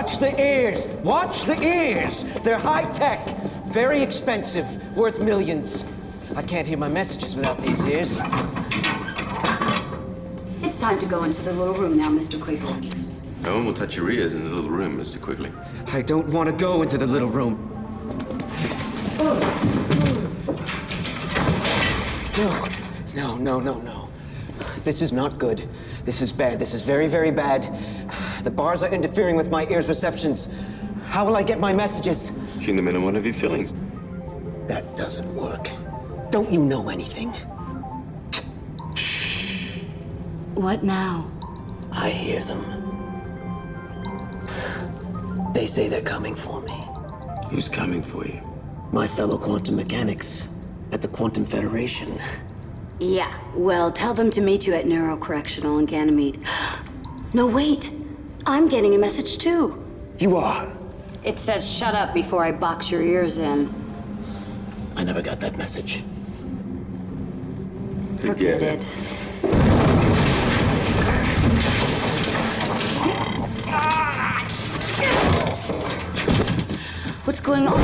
Watch the ears! Watch the ears! They're high-tech, very expensive, worth millions. I can't hear my messages without these ears. It's time to go into the little room now, Mr. Quigley. No one will touch your ears in the little room, Mr. Quigley. I don't want to go into the little room. No. This is not good. This is bad. This is very, very bad. The bars are interfering with my ears' receptions. How will I get my messages? Tune them in on one of your fillings. That doesn't work. Don't you know anything? What now? I hear them. They say they're coming for me. Who's coming for you? My fellow quantum mechanics at the Quantum Federation. Yeah, well, tell them to meet you at Neurocorrectional in Ganymede. No, wait. I'm getting a message too. You are? It says shut up before I box your ears in. I never got that message. Forget it. What's going on?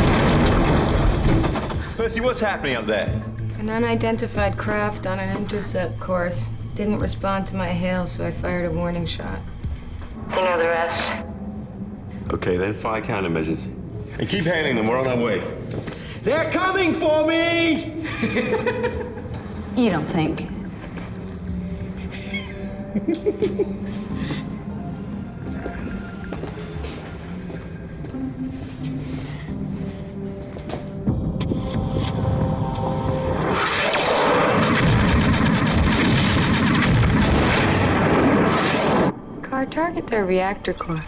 Percy, what's happening up there? An unidentified craft on an intercept course. Didn't respond to my hail, so I fired a warning shot. You know the rest. Okay, then fire countermeasures. And keep hailing them, we're on our way. They're coming for me! You don't think? Target their reactor core.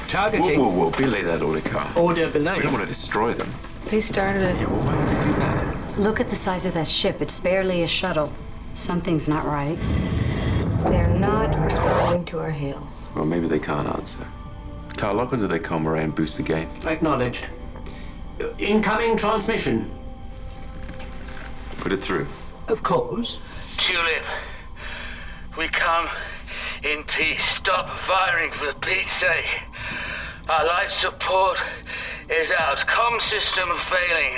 Targeting. Whoa. Belay that order, Carl. Order below. We don't want to destroy them. They started it. Yeah, well, why would they do that? Look at the size of that ship. It's barely a shuttle. Something's not right. They're not responding to our hails. Well, maybe they can't answer. Carl, log onto their comm array and boost the game. Acknowledged. Incoming transmission. Put it through. Of course. Tulip, we come in peace. Stop firing for Pete's sake. Our life support is out. Comm system failing.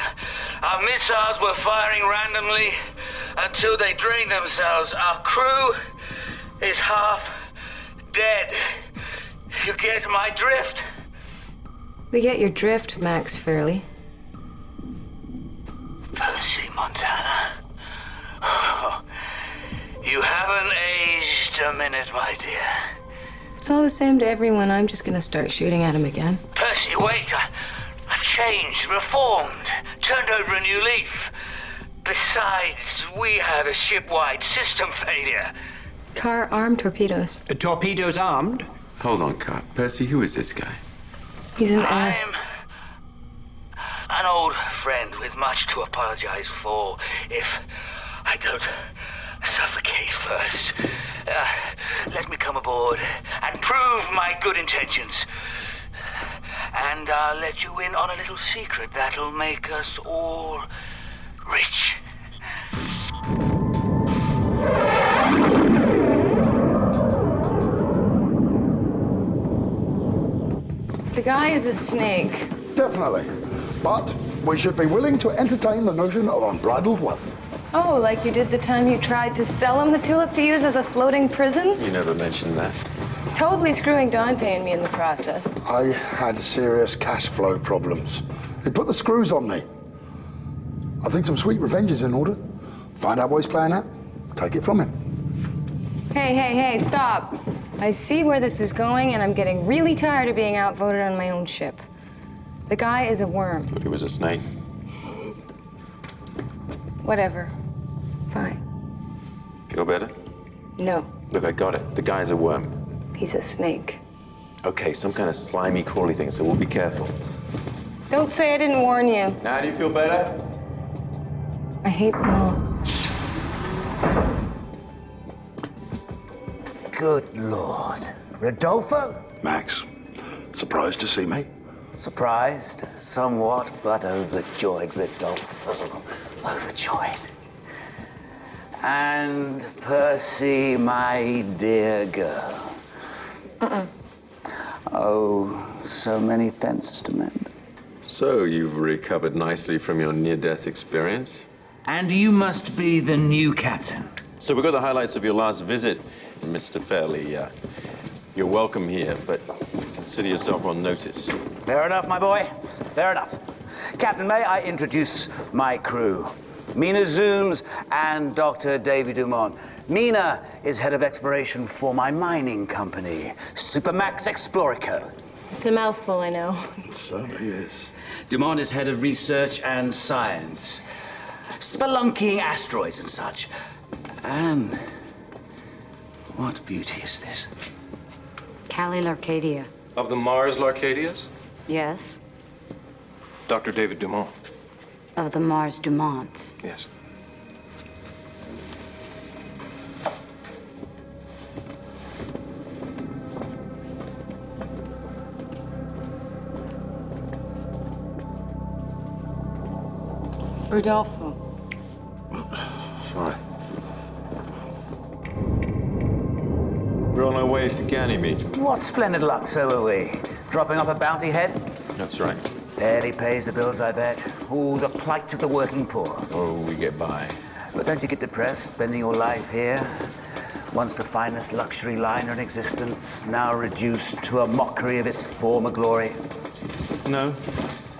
Our missiles were firing randomly until they drained themselves. Our crew is half dead. You get my drift? We get your drift, Max Fairley. Percy Montana. Oh, you haven't aged a minute, my dear. It's all the same to everyone. I'm just gonna start shooting at him again. Percy, wait. I've changed, reformed, turned over a new leaf. Besides, we have a ship-wide system failure. Car armed torpedoes. Torpedoes armed. Hold on, Carl. Percy, who is this guy? He's an ass. I'm an old friend with much to apologize for if I don't suffocate first. Let me come aboard and prove my good intentions. And I'll let you in on a little secret that'll make us all rich. The guy is a snake. Definitely. But we should be willing to entertain the notion of unbridled wealth. Oh, like you did the time you tried to sell him the tulip to use as a floating prison? You never mentioned that. Totally screwing Dante and me in the process. I had serious cash flow problems. He put the screws on me. I think some sweet revenge is in order. Find out what he's playing at, take it from him. Hey, stop. I see where this is going, and I'm getting really tired of being outvoted on my own ship. The guy is a worm. Look, it was a snake. Whatever. Fine. Feel better? No, Look, I got it. The guy's a worm. he's a snake. Okay, some kind of slimy, crawly thing, so we'll be careful. Don't say I didn't warn you. Now, do you feel better? I hate them all. Good Lord. Rodolfo? Max, surprised to see me? Surprised, somewhat, but overjoyed, Rodolfo. Overjoyed. And Percy, my dear girl. Oh, So many fences to mend. So, you've recovered nicely from your near-death experience? And you must be the new captain. So we got the highlights of your last visit, Mr. Fairley. You're welcome here, but consider yourself on notice. Fair enough, my boy. Fair enough. Captain, may I introduce my crew? Mina Zooms and Dr. David Dumont. Mina is head of exploration for my mining company, Supermax Explorico. It's a mouthful, I know. It certainly is. Dumont is head of research and science, spelunking asteroids and such. And what beauty is this? Callie Larcadia. Of the Mars Larcadias? Yes. Dr. David Dumont. Of the Mars Dumonts. Yes. Rodolfo. Sorry. We're on our way to Ganymede. What splendid luck, so are we. Dropping off a bounty head? That's right. Barely pays the bills, I bet. Oh, the plight of the working poor. Oh, we get by. But don't you get depressed spending your life here? Once the finest luxury liner in existence, now reduced to a mockery of its former glory. No.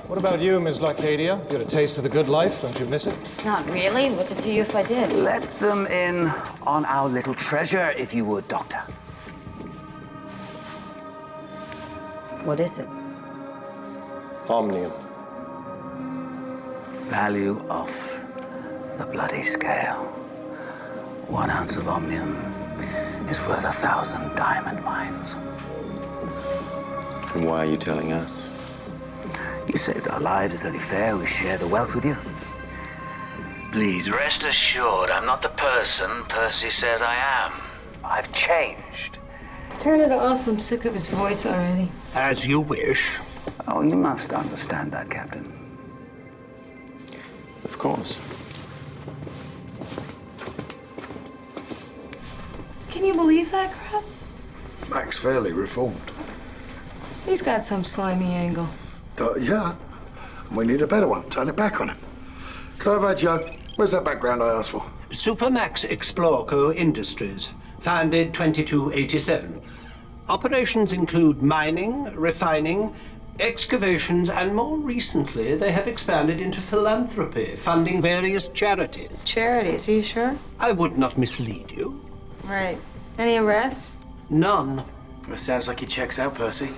What about you, Miss Larcadia? You had a taste of the good life, don't you miss it? Not really. What's it to you if I did? Let them in on our little treasure, if you would, Doctor. What is it? Omnium. Value off the bloody scale. 1 ounce of omnium is worth 1,000 diamond mines. And why are you telling us? You saved our lives. It's only fair we share the wealth with you. Please rest assured, I'm not the person Percy says I am. I've changed. Turn it off. I'm sick of his voice already. As you wish. Oh, you must understand that, Captain. Of course. Can you believe that crap? Max Fairley reformed. He's got some slimy angle. Yeah. We need a better one. Turn it back on him. Can I have that, Joe? Where's that background I asked for? Supermax Explorco Industries, founded 2287. Operations include mining, refining, excavations, and more recently, they have expanded into philanthropy, funding various charities. Charities, are you sure? I would not mislead you. Right. Any arrests? None. It sounds like he checks out, Percy.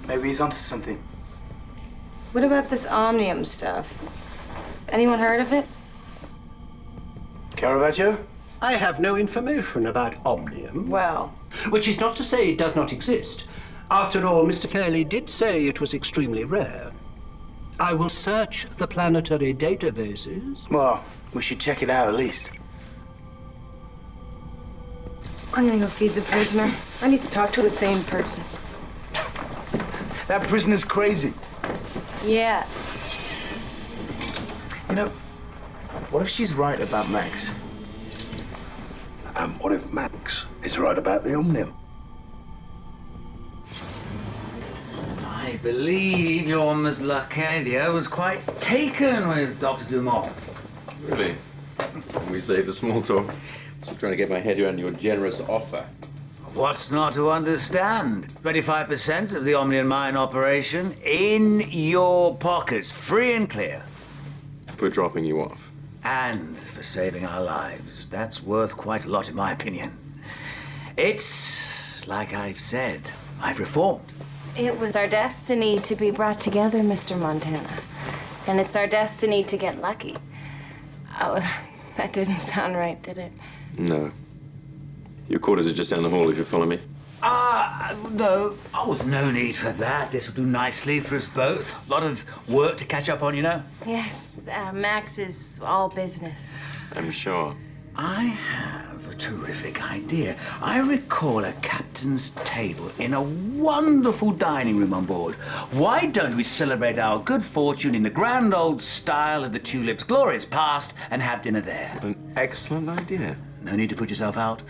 Maybe he's onto something. What about this omnium stuff? Anyone heard of it? Caravaggio? I have no information about Omnium. Well, Which is not to say it does not exist. After all, Mr. Fairley did say it was extremely rare. I will search the planetary databases. Well, we should check it out at least. I'm gonna go feed the prisoner. I need to talk to a sane person. That prisoner's crazy. Yeah. You know, what if she's right about Max? And what if Max is right about the Omnium? I believe your Miss Larcadia was quite taken with Dr. Dumont. Really? We saved the small talk. Still trying to get my head around your generous offer. What's not to understand? 25% of the Omnium mine operation in your pockets, free and clear. For dropping you off. And for saving our lives. That's worth quite a lot, in my opinion. It's like I've said, I've reformed. It was our destiny to be brought together, Mr. Montana. And it's our destiny to get lucky. Oh, that didn't sound right, did it? No. Your quarters are just down the hall if you follow me. No. Oh, there's no need for that. This will do nicely for us both. A lot of work to catch up on, you know. Yes, Max is all business. I'm sure. I have a terrific idea. I recall a captain's table in a wonderful dining room on board. Why don't we celebrate our good fortune in the grand old style of the Tulip's glorious past and have dinner there? An excellent idea. No need to put yourself out.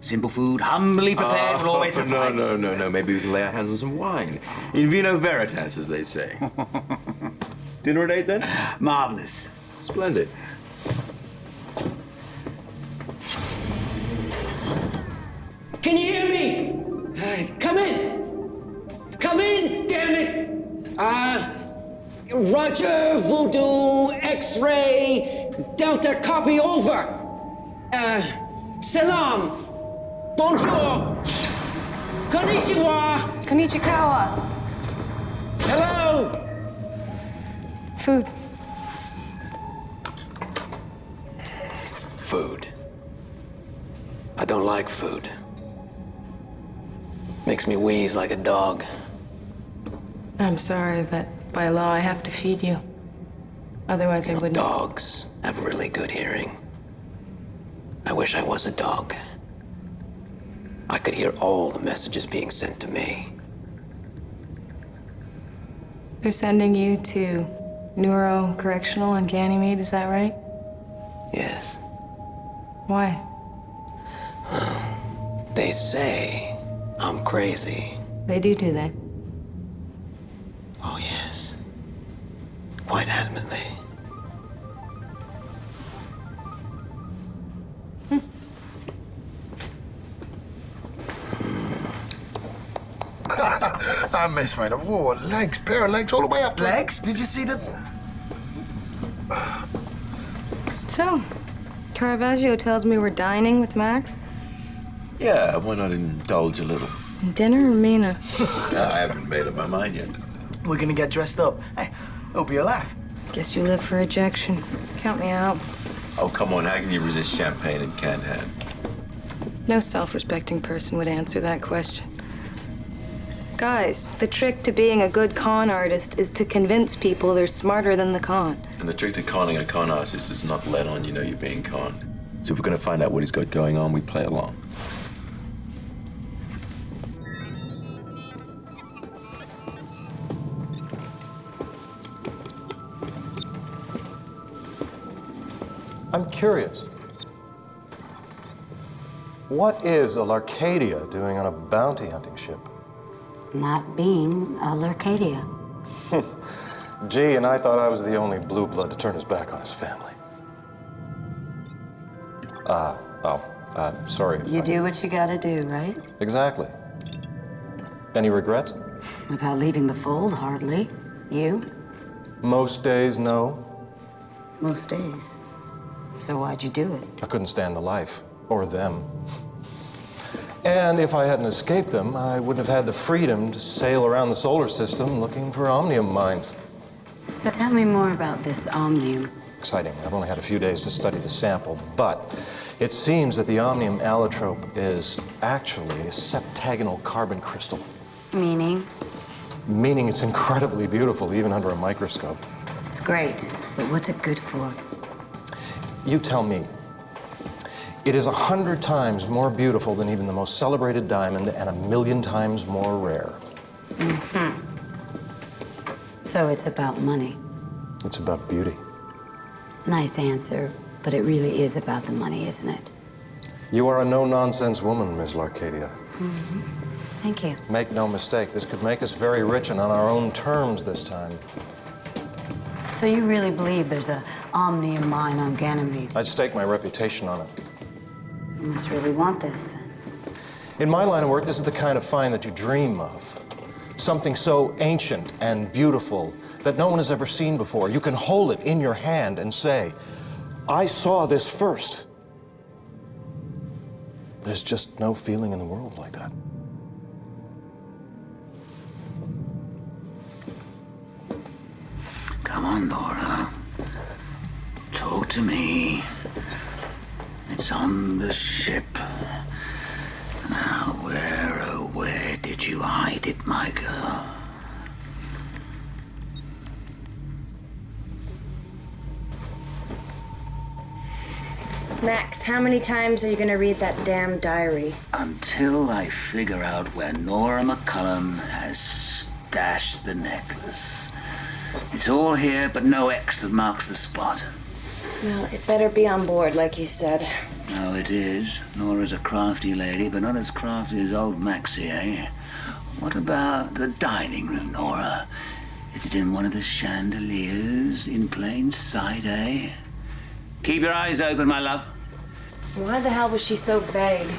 Simple food, humbly prepared, will always suffice. No. Maybe we can lay our hands on some wine. In vino veritas, as they say. Dinner at 8, then? Marvelous. Splendid. Can you hear me? Come in! Come in, damn it! Roger, Voodoo, X-Ray, Delta, copy, over. Salam, bonjour, konnichiwa, Konnichiwa. hello. Food. Food. I don't like food. Makes me wheeze like a dog. I'm sorry, but by law I have to feed you. Otherwise I wouldn't. Dogs have really good hearing. I wish I was a dog. I could hear all the messages being sent to me. They're sending you to Neuro-Correctional on Ganymede, is that right? Yes. Why? They say I'm crazy. They do that. Oh, yes. Quite adamantly. That mess, mate. Oh, legs, pair of legs all the way up to Legs? Did you see the... So, Caravaggio tells me we're dining with Max? Yeah, why not indulge a little? Dinner or Mina? I haven't made up my mind yet. We're gonna get dressed up. Hey, it'll be a laugh. Guess you live for ejection. Count me out. Oh, come on. How can you resist champagne and canned ham? No self-respecting person would answer that question. Guys, the trick to being a good con artist is to convince people they're smarter than the con. And the trick to conning a con artist is not to let on you know you're being conned. So if we're going to find out what he's got going on, we play along. I'm curious. What is a Larcadia doing on a bounty hunting ship? Not being a Lurcadia. Gee, and I thought I was the only blue blood to turn his back on his family. Sorry. You do what you gotta do, right? Exactly. Any regrets? About leaving the fold, hardly. You? Most days, no. Most days. So why'd you do it? I couldn't stand the life, or them. And if I hadn't escaped them, I wouldn't have had the freedom to sail around the solar system looking for omnium mines. So tell me more about this omnium. Exciting. I've only had a few days to study the sample, but it seems that the omnium allotrope is actually a septagonal carbon crystal. Meaning? Meaning it's incredibly beautiful, even under a microscope. It's great, but what's it good for? You tell me. It is 100 times more beautiful than even the most celebrated diamond and 1,000,000 times more rare. Mm-hmm. So it's about money. It's about beauty. Nice answer, but it really is about the money, isn't it? You are a no-nonsense woman, Ms. Larcadia. Mm-hmm. Thank you. Make no mistake, this could make us very rich and on our own terms this time. So you really believe there's a omnium mine on Ganymede? I'd stake my reputation on it. You must really want this, then. In my line of work, this is the kind of find that you dream of. Something so ancient and beautiful that no one has ever seen before. You can hold it in your hand and say, I saw this first. There's just no feeling in the world like that. Come on, Laura. Talk to me. It's on the ship. Now, where did you hide it, my girl? Max, how many times are you gonna read that damn diary? Until I figure out where Nora McCullum has stashed the necklace. It's all here, but no X that marks the spot. Well, it better be on board, like you said. Oh, it is. Nora's a crafty lady, but not as crafty as old Maxie, eh? What about the dining room, Nora? Is it in one of the chandeliers in plain sight, eh? Keep your eyes open, my love. Why the hell was she so vague?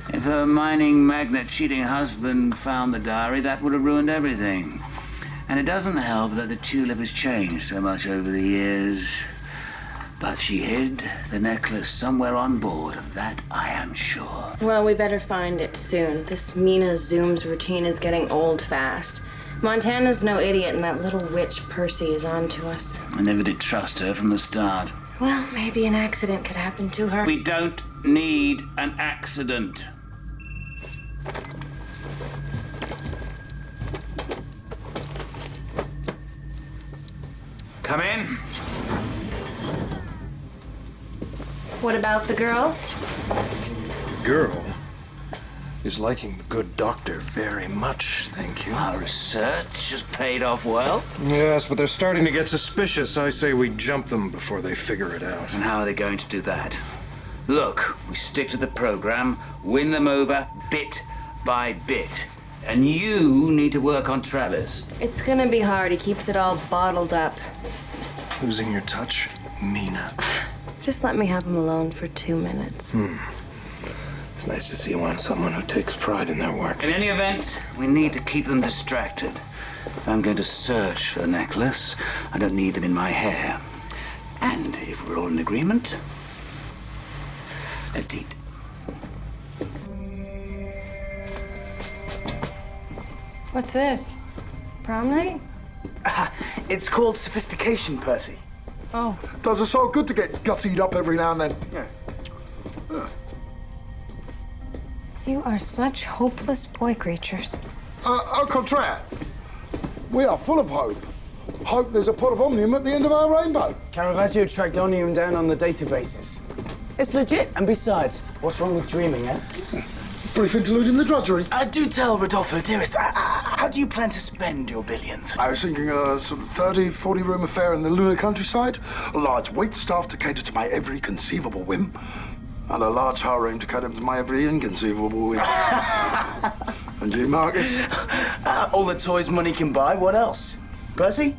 If her mining magnate cheating husband found the diary, that would have ruined everything. And it doesn't help that the tulip has changed so much over the years. But she hid the necklace somewhere on board, of that I am sure. Well, we better find it soon. This Mina Zoom's routine is getting old fast. Montana's no idiot, and that little witch Percy is on to us. I never did trust her from the start. Well, maybe an accident could happen to her. We don't need an accident. Come in. What about the girl? Girl is liking the good doctor very much, thank you. Our research has paid off well. Yes, but they're starting to get suspicious. I say we jump them before they figure it out. And how are they going to do that? Look, we stick to the program, win them over bit by bit. And you need to work on Travis. It's gonna be hard. He keeps it all bottled up. Losing your touch, Mina. Just let me have him alone for 2 minutes. It's nice to see you on someone who takes pride in their work. In any event, we need to keep them distracted. If I'm going to search for the necklace, I don't need them in my hair. And if we're all in agreement, let's eat. What's this? Prom night? It's called sophistication, Percy. Oh. Does us all good to get gussied up every now and then. Yeah. You are such hopeless boy creatures. Au contraire. We are full of hope. Hope there's a pot of omnium at the end of our rainbow. Caravaggio tracked omnium down on the databases. It's legit, and besides, what's wrong with dreaming, eh? Brief interlude in the drudgery. Do tell, Rodolfo, dearest, how do you plan to spend your billions? I was thinking a sort of 30, 40-room affair in the lunar countryside, a large wait staff to cater to my every conceivable whim, and a large harem to cater to my every inconceivable whim. And you, Marcus? All the toys money can buy, what else? Percy?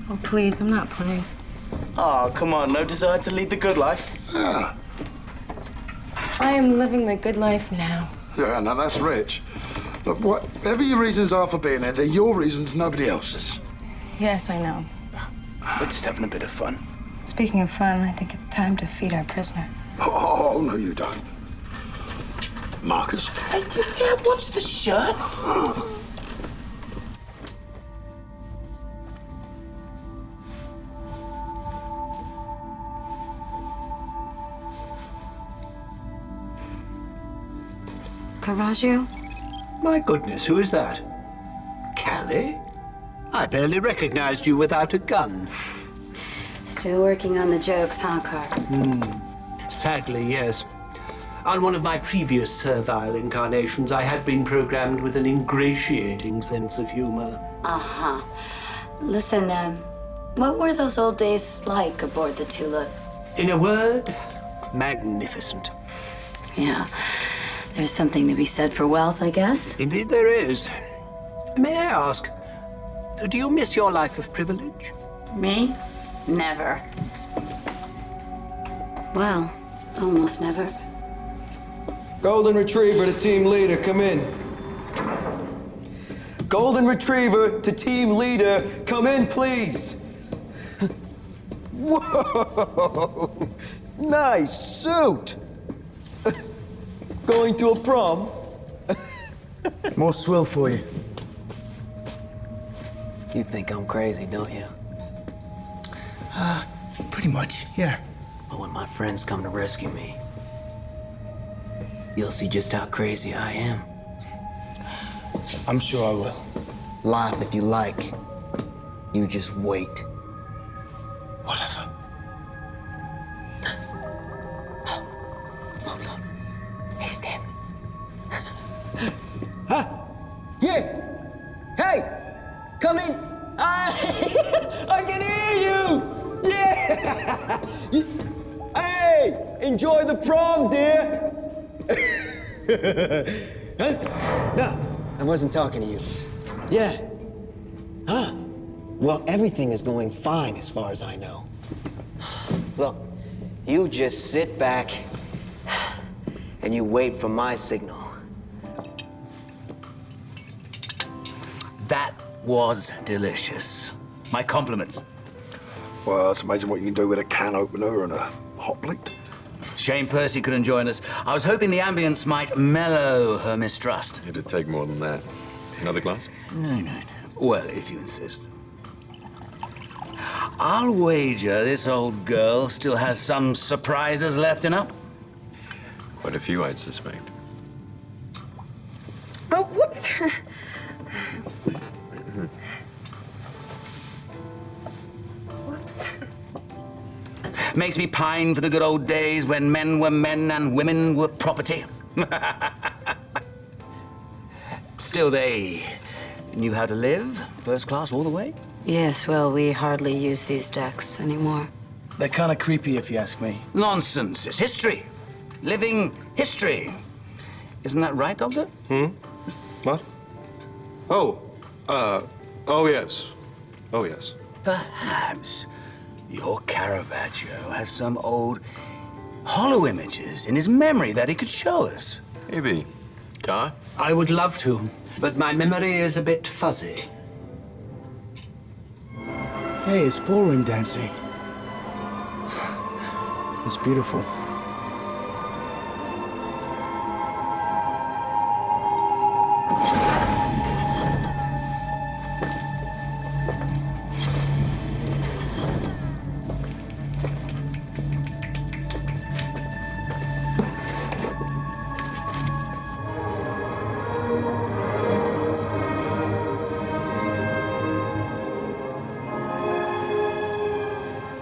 Oh, please, I'm not playing. Oh, come on, no desire to lead the good life? Yeah. I am living the good life now. Yeah, now that's rich. But whatever your reasons are for being here, they're your reasons, nobody else's. Yes, I know. We're just having a bit of fun. Speaking of fun, I think it's time to feed our prisoner. Oh, no, you don't. Marcus? Hey, Dad, watch the shirt. Caravaggio? My goodness, who is that? Callie? I barely recognized you without a gun. Still working on the jokes, huh, Car? Sadly, yes. On one of my previous servile incarnations, I had been programmed with an ingratiating sense of humor. Uh-huh. Listen, what were those old days like aboard the Tulip? In a word, magnificent. Yeah. There's something to be said for wealth, I guess. Indeed there is. May I ask, do you miss your life of privilege? Me? Never. Well, almost never. Golden Retriever to team leader, come in. Golden Retriever to team leader, come in, please. Whoa! Nice suit! Going to a prom? More swill for you. You think I'm crazy, don't you? Pretty much, yeah. But when my friends come to rescue me, you'll see just how crazy I am. I'm sure I will. Laugh if you like. You just wait. Whatever. Hold on. Hey, Stan. Yeah! Hey! Come in! I can hear you! Yeah! Hey! Enjoy the prom, dear! Huh? No, I wasn't talking to you. Yeah. Huh? Well, everything is going fine as far as I know. Look, you just sit back and you wait for my signal. That was delicious. My compliments. Well, it's amazing what you can do with a can opener and a hot plate. Shame Percy couldn't join us. I was hoping the ambience might mellow her mistrust. It'd take more than that. Another glass? No. Well, if you insist. I'll wager this old girl still has some surprises left in her. Quite a few, I'd suspect. Oh, whoops. Whoops. Makes me pine for the good old days when men were men and women were property. Still, they knew how to live, first class all the way. Yes, well, we hardly use these decks anymore. They're kind of creepy, if you ask me. Nonsense. It's history. Living history. Isn't that right, Doctor? What? Oh, oh yes. Oh yes. Perhaps your Caravaggio has some old hollow images in his memory that he could show us. Maybe. Guy? I would love to, but my memory is a bit fuzzy. Hey, it's ballroom dancing. It's beautiful.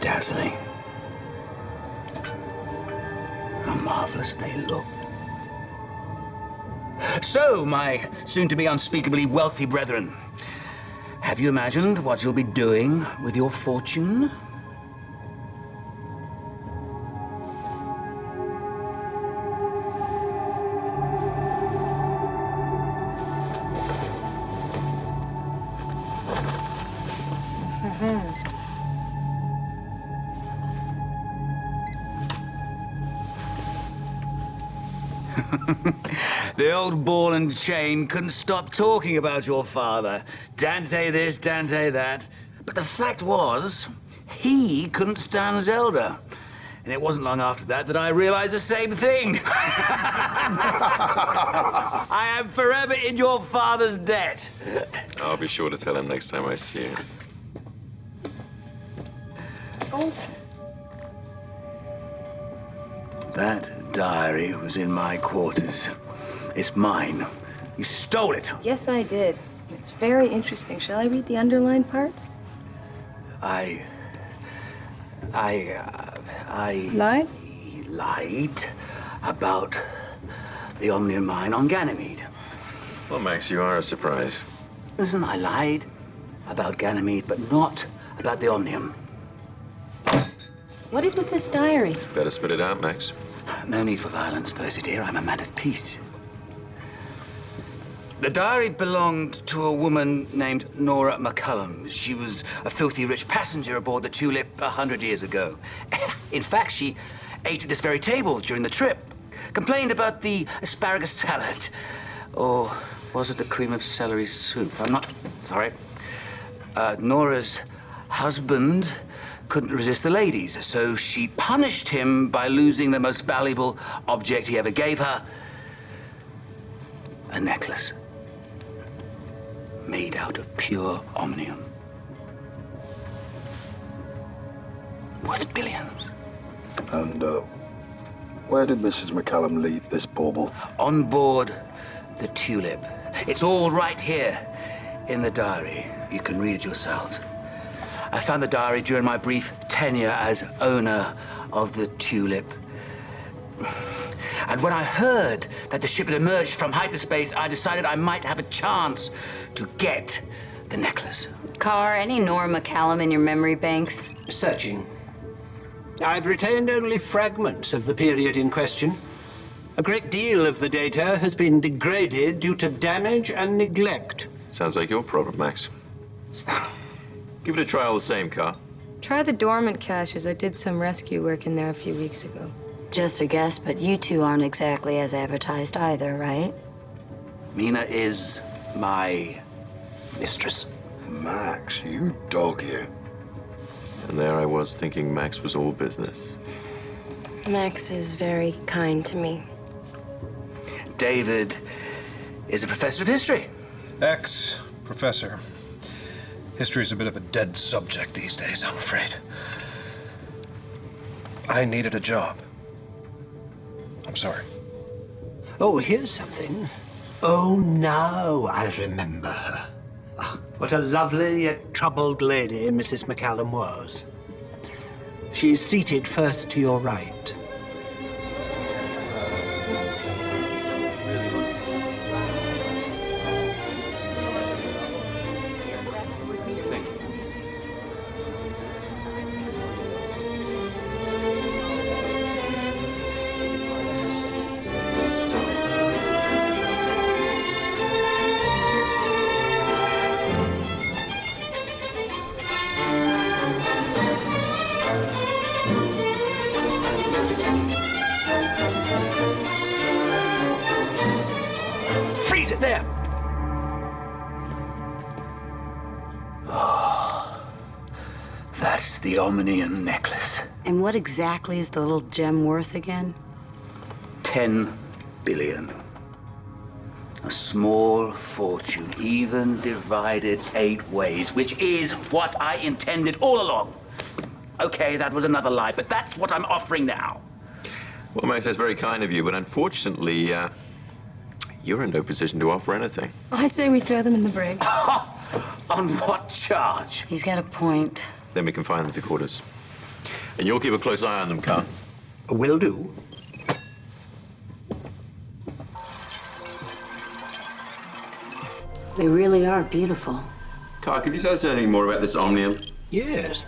Dazzling. How marvelous they look. So, my soon-to-be unspeakably wealthy brethren, have you imagined what you'll be doing with your fortune? The old ball and chain couldn't stop talking about your father. Dante this, Dante that. But the fact was, he couldn't stand Zelda. And it wasn't long after that I realized the same thing. I am forever in your father's debt. I'll be sure to tell him next time I see him. That diary was in my quarters. It's mine. You stole it. Yes, I did. It's very interesting. Shall I read the underlined parts? I Lied? lied about the Omnium mine on Ganymede. Well, Max, you are a surprise. Listen, I lied about Ganymede, but not about the Omnium. What is with this diary? Better spit it out, Max. No need for violence, Percy dear. I'm a man of peace. The diary belonged to a woman named Nora McCullum. She was a filthy rich passenger aboard the Tulip 100 years ago. In fact, she ate at this very table during the trip, complained about the asparagus salad. Or was it the cream of celery soup? I'm not... sorry. Nora's husband couldn't resist the ladies, so she punished him by losing the most valuable object he ever gave her, a necklace made out of pure omnium. Worth billions. And, where did Mrs. McCallum leave this bauble? On board the Tulip. It's all right here in the diary. You can read it yourselves. I found the diary during my brief tenure as owner of the Tulip. And when I heard that the ship had emerged from hyperspace, I decided I might have a chance to get the necklace. Carr, any Nora McCallum in your memory banks? Searching. I've retained only fragments of the period in question. A great deal of the data has been degraded due to damage and neglect. Sounds like your problem, Max. Give it a try all the same, Car. Try the dormant caches. I did some rescue work in there a few weeks ago. Just a guess, but you two aren't exactly as advertised either, right? Mina is my mistress. Max, you dog you. And there I was thinking Max was all business. Max is very kind to me. David is a professor of history. Ex-professor. History's a bit of a dead subject these days, I'm afraid. I needed a job. I'm sorry. Oh, here's something. Oh, now I remember her. Ah, what a lovely yet troubled lady Mrs. McCallum was. She's seated first to your right. Freeze it there! Oh, that's the Omnium necklace. And what exactly is the little gem worth again? 10 billion. A small fortune, even divided 8 ways, which is what I intended all along. Okay, that was another lie, but that's what I'm offering now. Well, Max, that's very kind of you, but unfortunately, you're in no position to offer anything. I say we throw them in the brig. On what charge? He's got a point. Then we can find them to quarters. And you'll keep a close eye on them, Car. Will do. They really are beautiful. Car, could you tell us anything more about this Omnium? Yes.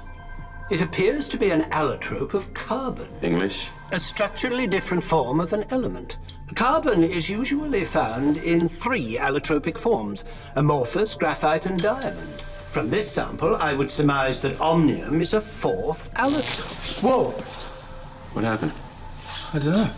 It appears to be an allotrope of carbon. English? A structurally different form of an element. Carbon is usually found in 3 allotropic forms: amorphous, graphite, and diamond. From this sample, I would surmise that Omnium is a 4th allotrope. Whoa! What happened? I don't know.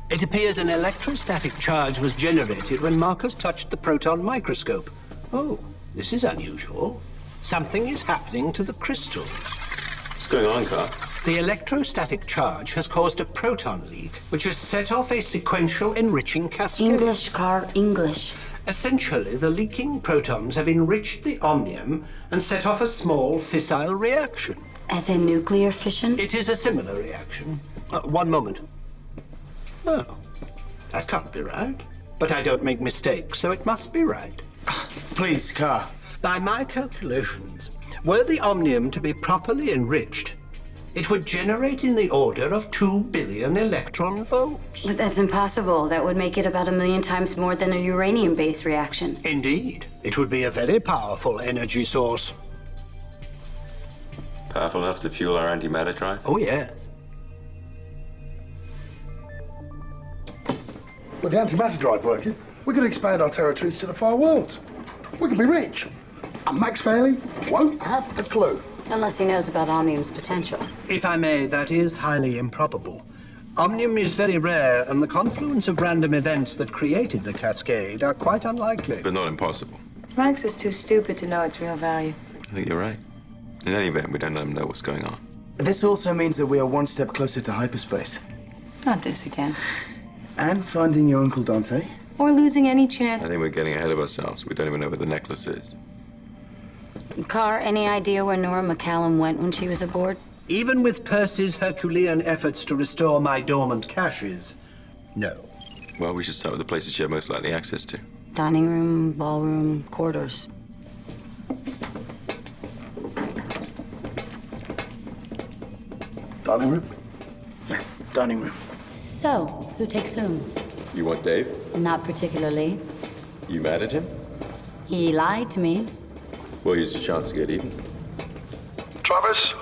It appears an electrostatic charge was generated when Marcus touched the proton microscope. Oh, this is unusual. Something is happening to the crystal. What's going on, Car? The electrostatic charge has caused a proton leak, which has set off a sequential enriching cascade. English, Car, English. Essentially, the leaking protons have enriched the Omnium and set off a small fissile reaction. As in nuclear fission? It is a similar reaction. One moment. Oh, that can't be right. But I don't make mistakes, so it must be right. Please, Car. By my calculations, were the Omnium to be properly enriched, it would generate in the order of 2 billion electron volts. But that's impossible. That would make it about 1 million times more than a uranium-based reaction. Indeed. It would be a very powerful energy source. Powerful enough to fuel our antimatter drive? Oh, yes. With the antimatter drive working, we could expand our territories to the far worlds. We could be rich. And Max Fairley won't have a clue. Unless he knows about Omnium's potential. If I may, that is highly improbable. Omnium is very rare, and the confluence of random events that created the cascade are quite unlikely. But not impossible. Max is too stupid to know its real value. I think you're right. In any event, we don't let him know what's going on. This also means that we are one step closer to hyperspace. Not this again. And finding your Uncle Dante. Or losing any I chance. think we're getting ahead of ourselves. We don't even know where the necklace is. Car, any idea where Nora McCallum went when she was aboard? Even with Percy's Herculean efforts to restore my dormant caches, no. Well, we should start with the places she had most likely access to. Dining room, ballroom, corridors. Dining room? Yeah, dining room. So, who takes whom? You want Dave? Not particularly. You mad at him? He lied to me. Well, here's a chance to get even. Travis,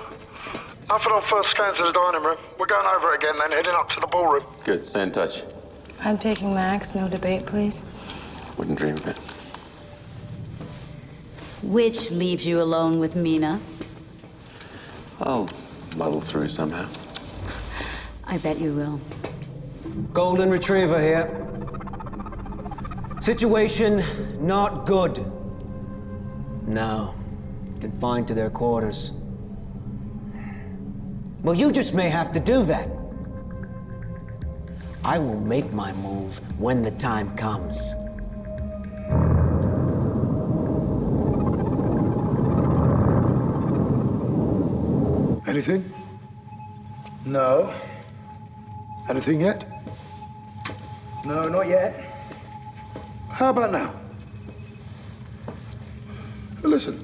Nothing on first scans of the dining room. We're going over it again, then heading up to the ballroom. Good, stay in touch. I'm taking Max, no debate, please. Wouldn't dream of it. Which leaves you alone with Mina. I'll muddle through somehow. I bet you will. Golden Retriever here. Situation not good. No. Confined to their quarters. Well, you just may have to do that. I will make my move when the time comes. Anything? No. Anything yet? No, not yet. How about now? Listen,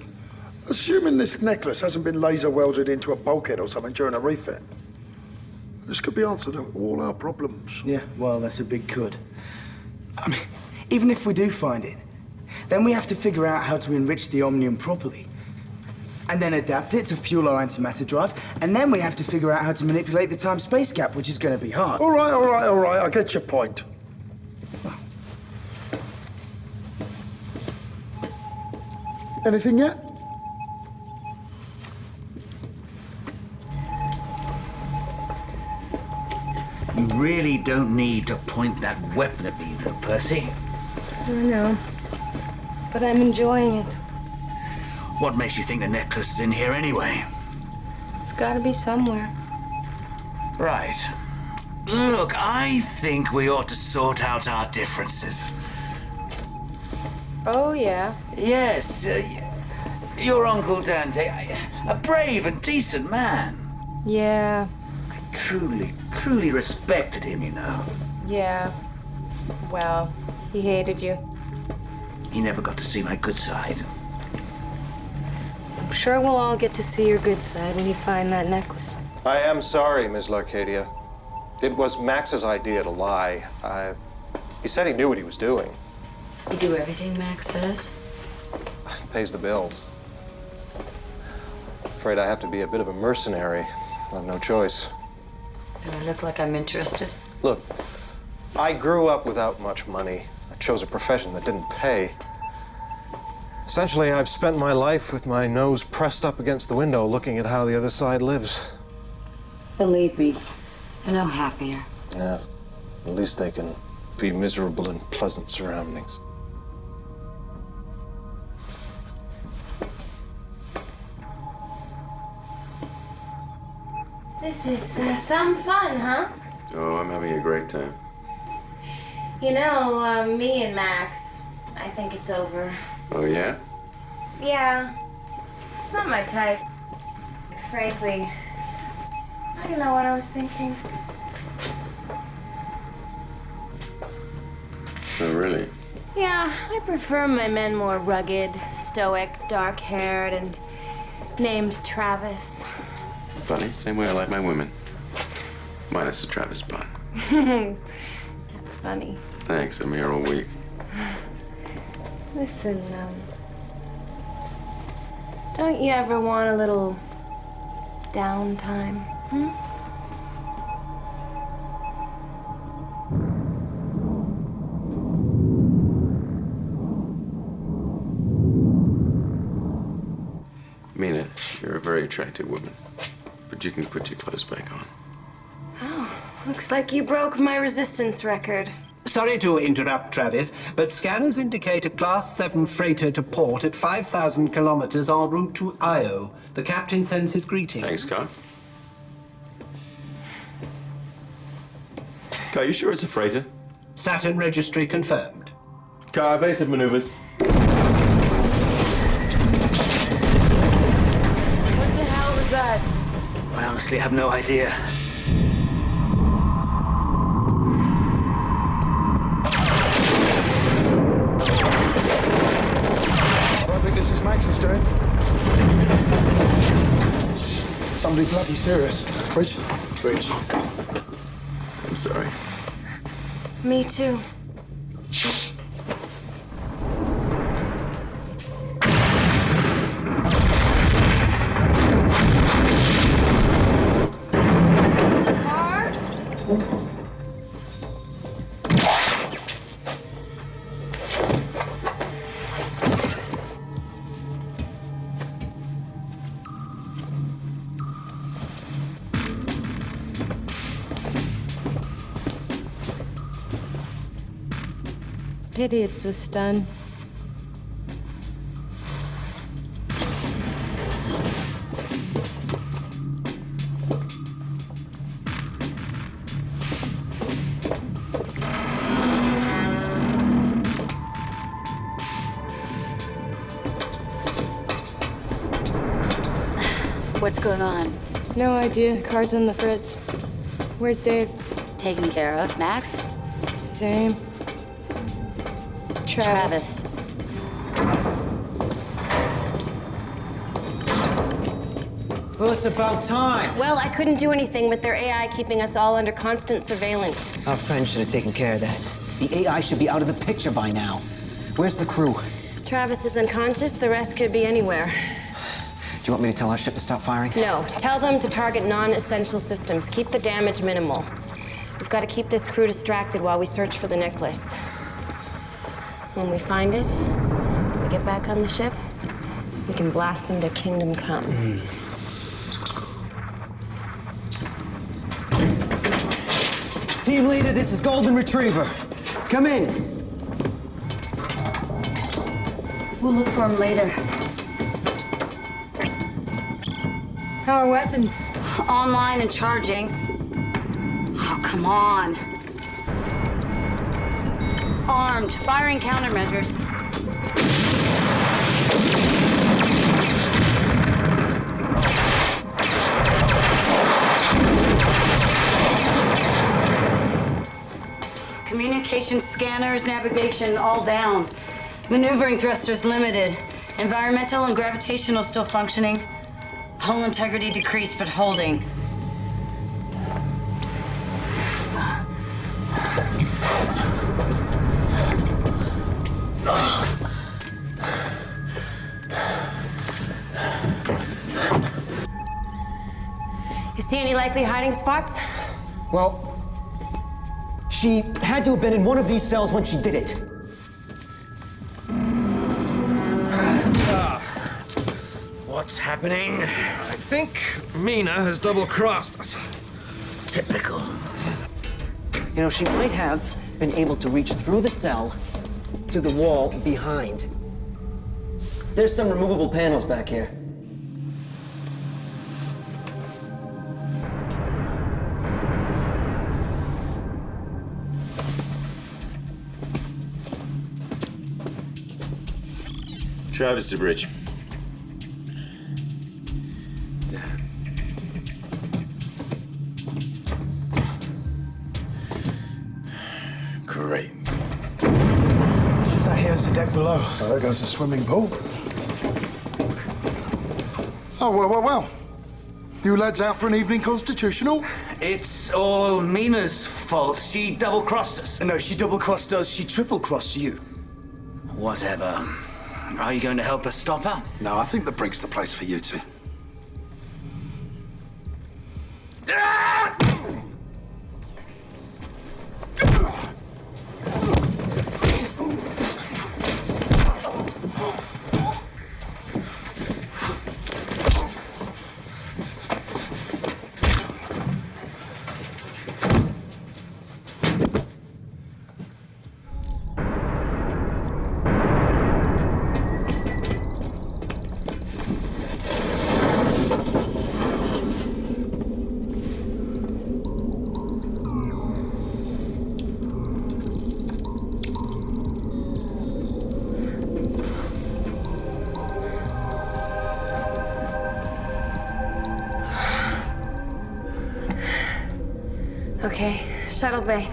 assuming this necklace hasn't been laser welded into a bulkhead or something during a refit, this could be answered to all our problems. Yeah, well, that's a big could. I mean, even if we do find it, then we have to figure out how to enrich the Omnium properly. And then adapt it to fuel our antimatter drive, and then we have to figure out how to manipulate the time-space gap, which is going to be hard. All right, I get your point. Anything yet? You really don't need to point that weapon at me, you know, Percy. I know. But I'm enjoying it. What makes you think the necklace is in here anyway? It's gotta be somewhere. Right. Look, I think we ought to sort out our differences. Oh, yeah. Yes, your Uncle Dante, a brave and decent man. Yeah. I truly respected him, you know. Yeah. Well, he hated you. He never got to see my good side. I'm sure we'll all get to see your good side when you find that necklace. I am sorry, Ms. Larcadia. It was Max's idea to lie. He said he knew what he was doing. You do everything Max says? He pays the bills. Afraid I have to be a bit of a mercenary. I have no choice. Do I look like I'm interested? Look, I grew up without much money. I chose a profession that didn't pay. Essentially, I've spent my life with my nose pressed up against the window, looking at how the other side lives. Believe me, you're no happier. Yeah, at least they can be miserable in pleasant surroundings. This is some fun, huh? Oh, I'm having a great time. You know, me and Max, I think it's over. Oh, yeah? Yeah. It's not my type. Frankly, I don't know what I was thinking. Oh, really? Yeah, I prefer my men more rugged, stoic, dark-haired, and named Travis. Funny, same way I like my women. Minus the Travis pun. That's funny. Thanks, I'm here all week. Listen, don't you ever want a little downtime? Mina, you're a very attractive woman. But you can put your clothes back on. Oh, looks like you broke my resistance record. Sorry to interrupt, Travis, but scanners indicate a Class 7 freighter to port at 5,000 kilometers en route to Io. The captain sends his greetings. Thanks, Carl. Carl, you sure it's a freighter? Saturn registry confirmed. Car evasive maneuvers. What the hell was that? I honestly have no idea. I don't think this is Max's doing. Somebody bloody serious. Bridge. I'm sorry. Me too. Pity it's so stunned. What's going on? No idea. Car's in the fritz. Where's Dave? Taken care of. Max? Same. Travis. Well, it's about time. Well, I couldn't do anything with their AI keeping us all under constant surveillance. Our friends should have taken care of that. The AI should be out of the picture by now. Where's the crew? Travis is unconscious. The rest could be anywhere. Do you want me to tell our ship to stop firing? No. Tell them to target non-essential systems. Keep the damage minimal. We've got to keep this crew distracted while we search for the necklace. When we find it, we get back on the ship, we can blast them to Kingdom Come. Team leader, this is Golden Retriever. Come in. We'll look for him later. How are weapons? Online and charging. Oh, come on. Armed, firing countermeasures. Communication scanners, navigation, all down. Maneuvering thrusters limited. Environmental and gravitational still functioning. Hull integrity decreased, but holding. You see any likely hiding spots? Well, she had to have been in one of these cells when she did it. What's happening? I think Mina has double-crossed us. Typical. You know, she might have been able to reach through the cell to the wall behind. There's some removable panels back here. Travis to bridge. Great. That here's the deck below. Oh, there goes the swimming pool. Oh, well. You lads out for an evening constitutional? It's all Mina's fault. She double-crossed us. No, she double-crossed us. She triple-crossed you. Whatever. Are you going to help us stop her? No, I think the brig's the place for you two. Okay, shuttle bay.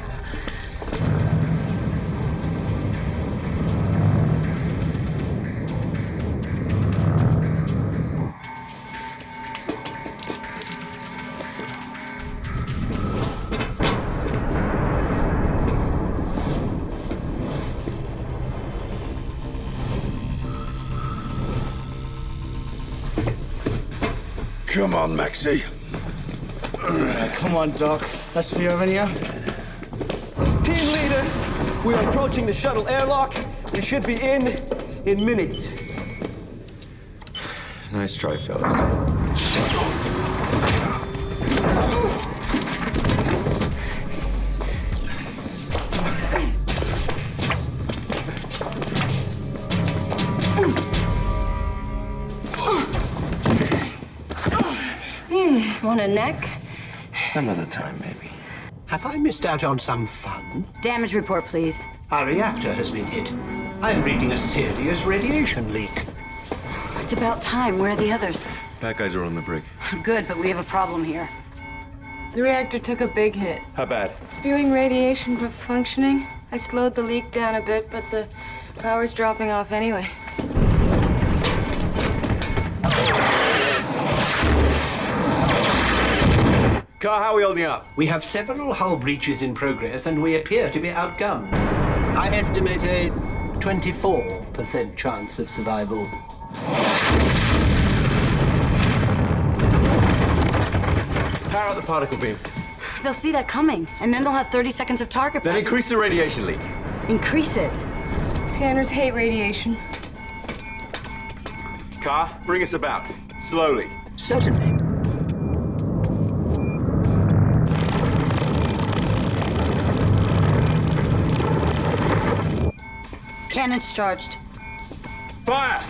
Come on, Maxie. Come on, Doc. Let's fire over here. Team leader, we are approaching the shuttle airlock. We should be in minutes. Nice try, fellas. Want a neck? Some other time, maybe. Have I missed out on some fun? Damage report, please. Our reactor has been hit. I'm reading a serious radiation leak. It's about time. Where are the others? Bad guys are on the brig. Good, but we have a problem here. The reactor took a big hit. How bad? Spewing radiation but functioning. I slowed the leak down a bit, but the power's dropping off anyway. Car, how are we holding up? We have several hull breaches in progress, and we appear to be outgunned. I estimate a 24% chance of survival. Power out the particle beam. They'll see that coming, and then they'll have 30 seconds of target Then practice. increase the radiation leak. Increase it. Scanners hate radiation. Car, bring us about. Slowly. Certainly. Cannons charged. Fire!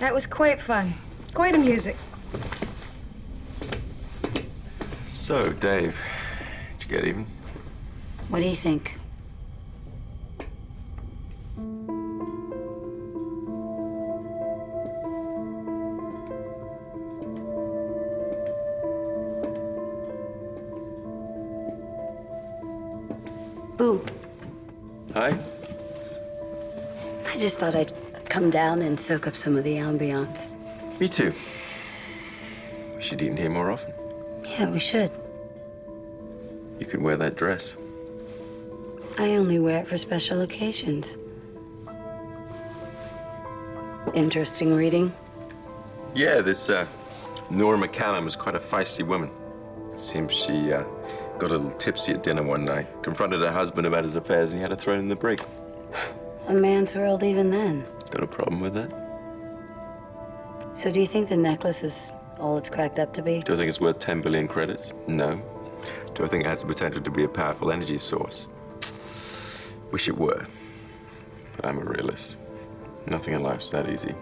That was quite fun. Quite amusing. So, Dave, did you get even? What do you think? Boo. Hi. I just thought I'd come down and soak up some of the ambiance. Me too. We should eat in here more often. Yeah, we should. You could wear that dress. I only wear it for special occasions. Interesting reading. Yeah, this Nora McCallum was quite a feisty woman. It seems she got a little tipsy at dinner one night, confronted her husband about his affairs, and he had her thrown in the brig. A man's world even then. Got a problem with that? So do you think the necklace is all it's cracked up to be? Do I think it's worth 10 billion credits? No. Do I think it has the potential to be a powerful energy source? Wish it were. But I'm a realist. Nothing in life's that easy.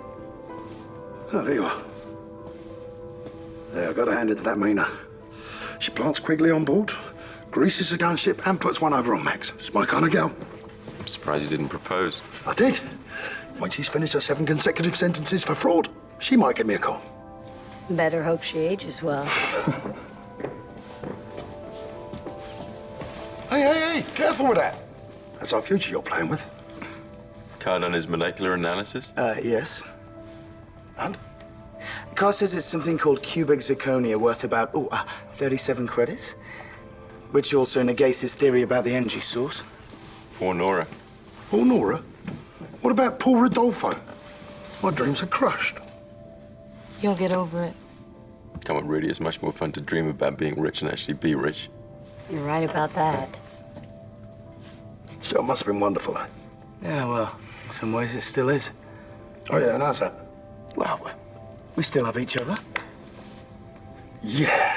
Oh, there you are. Yeah, I gotta hand it to that Mina. She plants Quigley on board, greases the gunship, and puts one over on Max. She's my kind of girl. I'm surprised you didn't propose. I did. When she's finished her 7 consecutive sentences for fraud, she might give me a call. Better hope she ages well. Hey, careful with that. That's our future you're playing with. Card on his molecular analysis? Yes. And? Carr says it's something called cubic zirconia, worth about 37 credits, which also negates his theory about the energy source. Poor Nora. Poor Nora? What about poor Rodolfo? My dreams are crushed. You'll get over it. Come on, Rudy, it's much more fun to dream about being rich and actually be rich. You're right about that. Still, it must have been wonderful, eh? Yeah, well, in some ways it still is. Oh, yeah, and how's that? Well, we still have each other. Yeah.